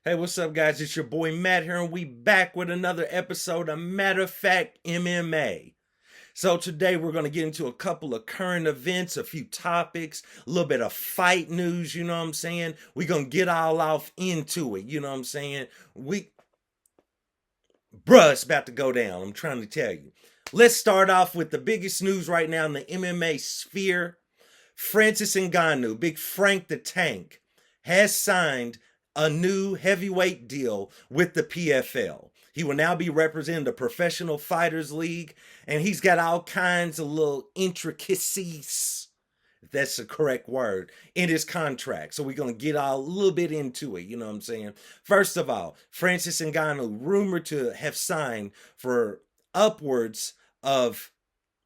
Hey, what's up, guys? It's your boy Matt here, and we back with another episode of Matter of Fact MMA. So today we're going to get into a couple of current events, a few topics, a little bit of fight news, you know what I'm saying? We're going to get all off into it, you know what I'm saying? Bruh, it's about to go down, I'm trying to tell you. Let's start off with the biggest news right now in the MMA sphere. Francis Ngannou, Big Frank the Tank, has signed a new heavyweight deal with the PFL. He will now be representing the Professional Fighters League, and he's got all kinds of little intricacies, if that's the correct word, in his contract. So we're going to get a little bit into it, you know what I'm saying? First of all, Francis Ngannou, rumored to have signed for upwards of,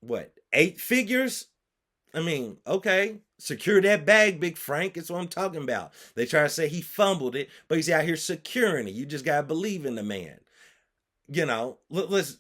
what, 8 figures? I mean, okay, secure that bag, Big Frank. That's what I'm talking about. They try to say he fumbled it, but he's out here securing it. You just gotta believe in the man. You know, let's,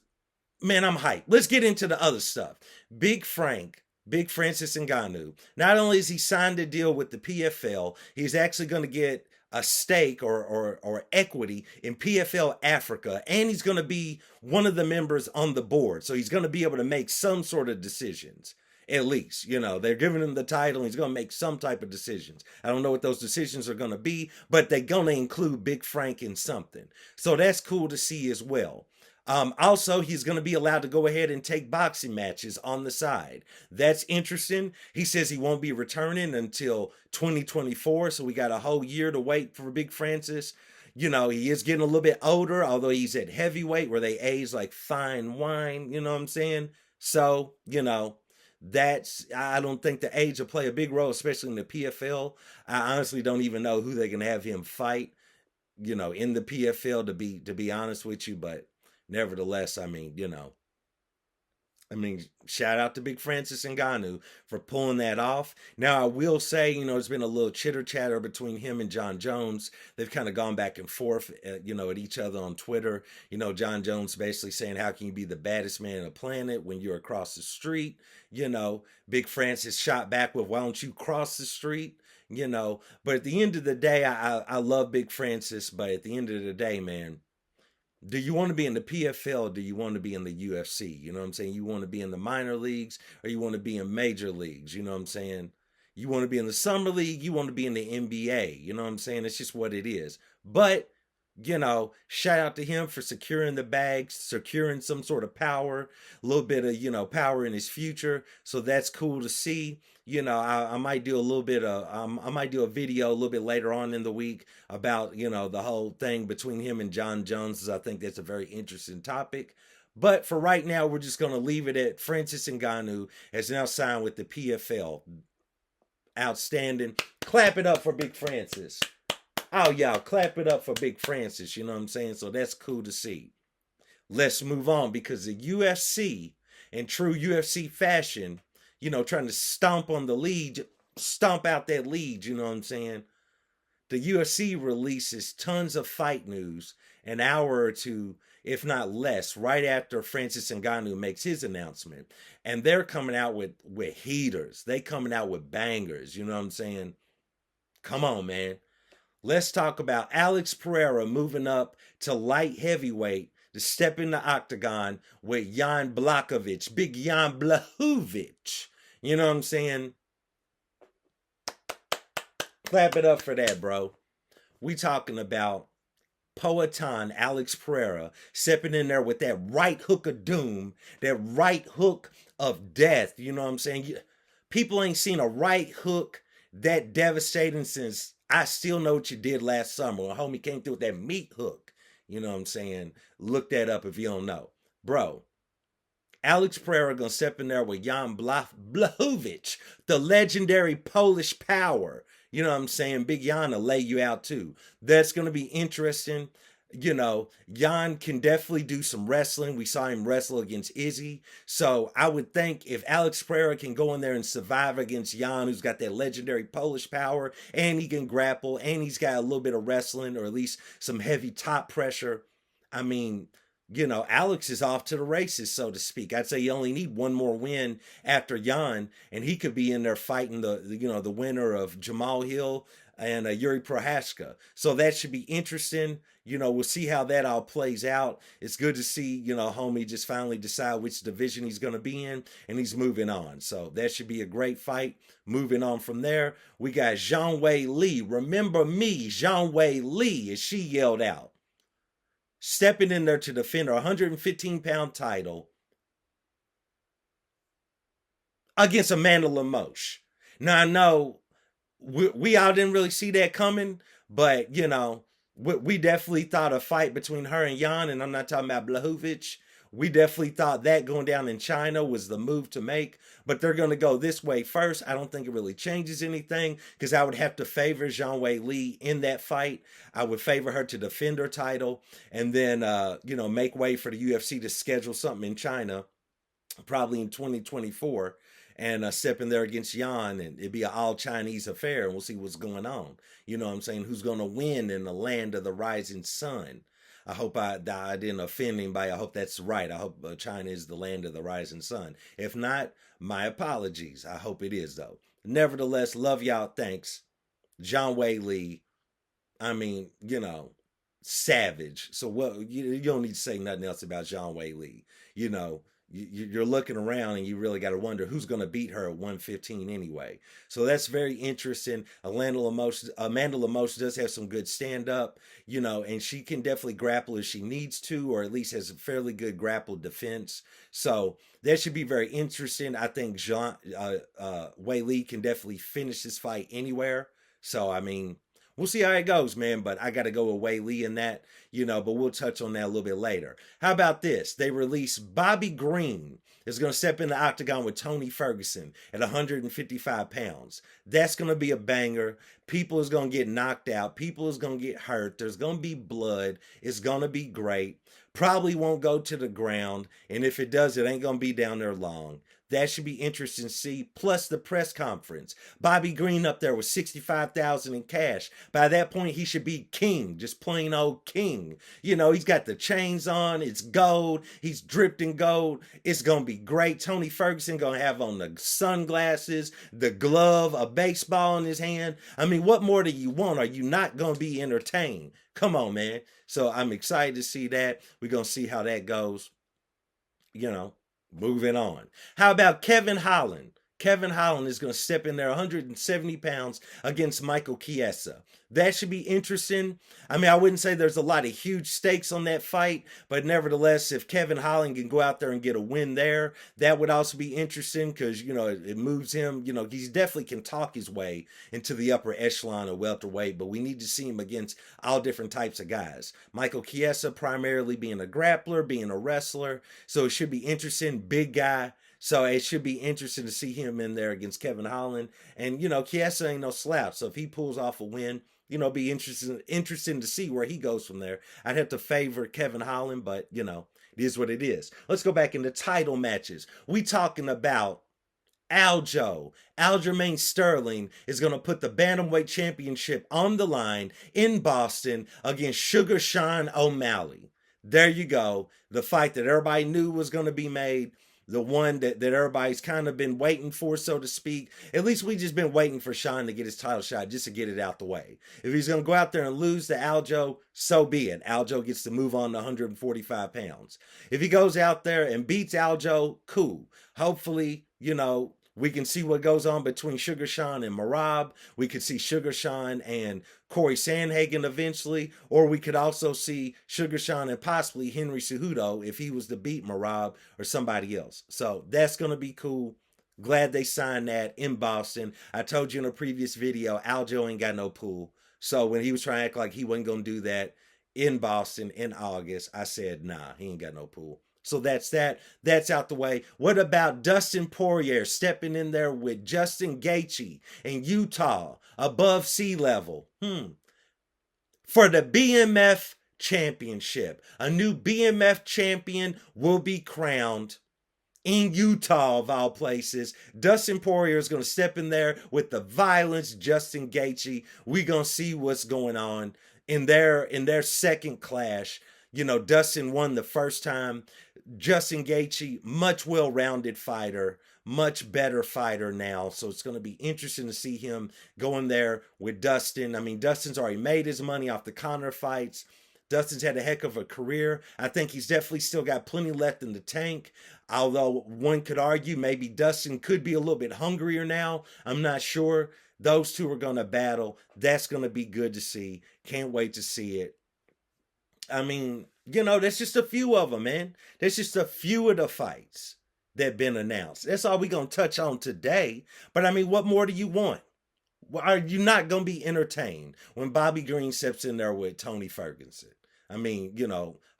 man, I'm hyped. Let's get into the other stuff. Big Frank, Big Francis Ngannou. Not only has he signed a deal with the PFL, he's actually going to get a stake or equity in PFL Africa, and he's going to be one of the members on the board. So he's going to be able to make some sort of decisions. At least, you know, they're giving him the title and he's going to make some type of decisions. I don't know what those decisions are going to be, but they're going to include Big Frank in something. So that's cool to see as well. Also, he's going to be allowed to go ahead and take boxing matches on the side. That's interesting. He says he won't be returning until 2024, so we got a whole year to wait for Big Francis. You know, he is getting a little bit older, although he's at heavyweight where they age like fine wine, you know what I'm saying? So, you know, I don't think the age will play a big role, especially in the PFL. I honestly don't even know who they can have him fight, you know, in the PFL to be honest with you, but nevertheless, shout out to Big Francis Ngannou for pulling that off. Now, I will say, you know, there's been a little chitter chatter between him and John Jones. They've kind of gone back and forth, you know, at each other on Twitter. You know, John Jones basically saying, how can you be the baddest man on the planet when you're across the street? You know, Big Francis shot back with, why don't you cross the street? You know, but at the end of the day, I love Big Francis, but at the end of the day, man, do you want to be in the PFL or do you want to be in the UFC? You know what I'm saying? You want to be in the minor leagues or you want to be in major leagues? You know what I'm saying? You want to be in the summer league, you want to be in the NBA. You know what I'm saying? It's just what it is. But, you know, shout out to him for securing the bags, securing some sort of power, a little bit of, you know, power in his future. So that's cool to see. You know, I might do a little bit of, I might do a video a little bit later on in the week about, you know, the whole thing between him and John Jones, as I think that's a very interesting topic. But for right now, we're just going to leave it at Francis Ngannou has now signed with the PFL. Outstanding. Clap it up for Big Francis. Oh, y'all, clap it up for Big Francis. You know what I'm saying? So that's cool to see. Let's move on because the UFC, in true UFC fashion, you know, trying to stomp on the lead, stomp out that lead, you know what I'm saying? The UFC releases tons of fight news an hour or two, if not less, right after Francis Ngannou makes his announcement. And they're coming out with heaters. They coming out with bangers, you know what I'm saying? Come on, man. Let's talk about Alex Pereira moving up to light heavyweight to step in the octagon with Jan Blachowicz, Big Jan Blachowicz. You know what I'm saying? Clap it up for that, bro. We talking about Poatan Alex Pereira stepping in there with that right hook of doom, that right hook of death. You know what I'm saying? People ain't seen a right hook that devastating since I Still Know What You Did Last Summer. A homie came through with that meat hook. You know what I'm saying? Look that up if you don't know. Bro, Alex Pereira gonna step in there with Jan Blachowicz, the legendary Polish power. You know what I'm saying? Big Jan will lay you out too. That's gonna be interesting. You know, Jan can definitely do some wrestling. We saw him wrestle against Izzy. So I would think if Alex Pereira can go in there and survive against Jan, who's got that legendary Polish power, and he can grapple, and he's got a little bit of wrestling, or at least some heavy top pressure. I mean, you know, Alex is off to the races, so to speak. I'd say you only need one more win after Jan, and he could be in there fighting the winner of Jamal Hill and Yuri Prohaska. So that should be interesting. We'll see how that all plays out. It's good to see, homie just finally decide which division he's going to be in, and he's moving on. So that should be a great fight. Moving on from there, we got Zhang Wei Li. Remember me, Zhang Wei Li, as she yelled out, stepping in there to defend her 115-pound title against Amanda Lemos. Now, I know we all didn't really see that coming, but, we definitely thought a fight between her and Jan, and I'm not talking about Blachowicz. We definitely thought that going down in China was the move to make, but they're going to go this way first. I don't think it really changes anything because I would have to favor Zhang Wei Li in that fight. I would favor her to defend her title and then, make way for the UFC to schedule something in China, probably in 2024, and step in there against Yan, and it'd be an all Chinese affair, and we'll see what's going on. You know what I'm saying? Who's going to win in the land of the rising sun? I hope I didn't offend anybody. I hope that's right. I hope China is the land of the rising sun. If not, my apologies. I hope it is, though. Nevertheless, love y'all. Thanks. Zhang Wei Li. I mean, savage. So what? You don't need to say nothing else about Zhang Wei Li. You're looking around and you really got to wonder who's going to beat her at 115 anyway. So that's very interesting. Amanda Lemos does have some good stand-up, and she can definitely grapple if she needs to, or at least has a fairly good grapple defense. So that should be very interesting. I think Wei Li can definitely finish this fight anywhere. So, I mean, we'll see how it goes, man, but I got to go with Wei Li in that, but we'll touch on that a little bit later. How about this? They released Bobby Green is going to step in the octagon with Tony Ferguson at 155 pounds. That's going to be a banger. People is going to get knocked out. People is going to get hurt. There's going to be blood. It's going to be great. Probably won't go to the ground, and if it does, it ain't going to be down there long. That should be interesting to see. Plus the press conference. Bobby Green up there with $65,000 in cash. By that point, he should be king. Just plain old king. He's got the chains on. It's gold. He's dripped in gold. It's going to be great. Tony Ferguson going to have on the sunglasses, the glove, a baseball in his hand. I mean, what more do you want? Are you not going to be entertained? Come on, man. So I'm excited to see that. We're going to see how that goes. Moving on. How about Kevin Holland? Kevin Holland is going to step in there 170 pounds against Michael Chiesa. That should be interesting. I mean, I wouldn't say there's a lot of huge stakes on that fight, but nevertheless, if Kevin Holland can go out there and get a win there, that would also be interesting because, it moves him. He definitely can talk his way into the upper echelon of welterweight, but we need to see him against all different types of guys. Michael Chiesa primarily being a grappler, being a wrestler, so it should be interesting. Big guy. So it should be interesting to see him in there against Kevin Holland. And, Chiesa ain't no slouch. So if he pulls off a win, be interesting to see where he goes from there. I'd have to favor Kevin Holland, but, it is what it is. Let's go back into title matches. We talking about Aljamain Sterling is going to put the Bantamweight Championship on the line in Boston against Sugar Sean O'Malley. There you go. The fight that everybody knew was going to be made. The one that everybody's kind of been waiting for, so to speak. At least we just been waiting for Sean to get his title shot just to get it out the way. If he's going to go out there and lose to Aljo, so be it. Aljo gets to move on to 145 pounds. If he goes out there and beats Aljo, cool. Hopefully, we can see what goes on between Sugar Sean and Merab. We could see Sugar Sean and Corey Sandhagen eventually. Or we could also see Sugar Sean and possibly Henry Cejudo if he was to beat Merab or somebody else. So that's going to be cool. Glad they signed that in Boston. I told you in a previous video, Aljo ain't got no pool. So when he was trying to act like he wasn't going to do that in Boston in August, I said, nah, he ain't got no pool. So that's that. That's out the way. What about Dustin Poirier stepping in there with Justin Gaethje in Utah above sea level? For the BMF championship. A new BMF champion will be crowned in Utah, of all places. Dustin Poirier is going to step in there with the violence, Justin Gaethje. We're going to see what's going on in their second clash. Dustin won the first time. Justin Gaethje, much well-rounded fighter, much better fighter now. So it's going to be interesting to see him going there with Dustin. I mean, Dustin's already made his money off the Conor fights. Dustin's had a heck of a career. I think he's definitely still got plenty left in the tank. Although one could argue maybe Dustin could be a little bit hungrier now. I'm not sure. Those two are going to battle. That's going to be good to see. Can't wait to see it. I mean, that's just a few of them, man. That's just a few of the fights that been announced. That's all we're going to touch on today. But I mean, what more do you want? Are you not going to be entertained when Bobby Green steps in there with Tony Ferguson? I mean,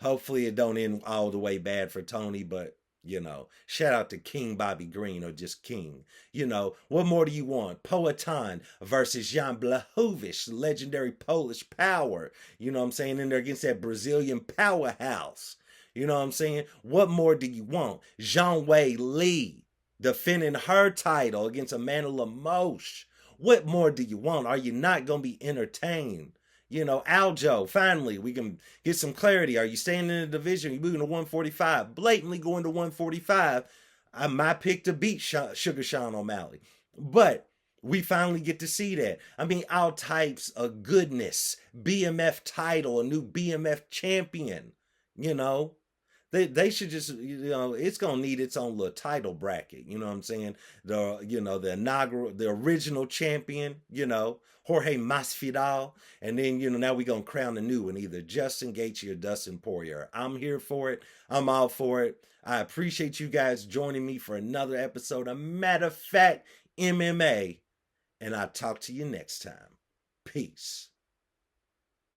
hopefully it don't end all the way bad for Tony, but shout out to King Bobby Green, or just King. What more do you want? Poatan versus Jan Blachowicz, legendary Polish power. You know what I'm saying? In there against that Brazilian powerhouse. You know what I'm saying? What more do you want? Zhang Wei Li defending her title against Amanda Lemos. What more do you want? Are you not going to be entertained? Aljo, finally, we can get some clarity. Are you staying in the division? Are you moving to 145? Blatantly going to 145. My pick to beat Sugar Sean O'Malley. But we finally get to see that. I mean, all types of goodness. BMF title, a new BMF champion. They should just, it's going to need its own little title bracket. You know what I'm saying? The inaugural, the original champion, Jorge Masvidal. And then, now we're going to crown a new one, either Justin Gaethje or Dustin Poirier. I'm here for it. I'm all for it. I appreciate you guys joining me for another episode of Matter of Fact MMA. And I'll talk to you next time. Peace.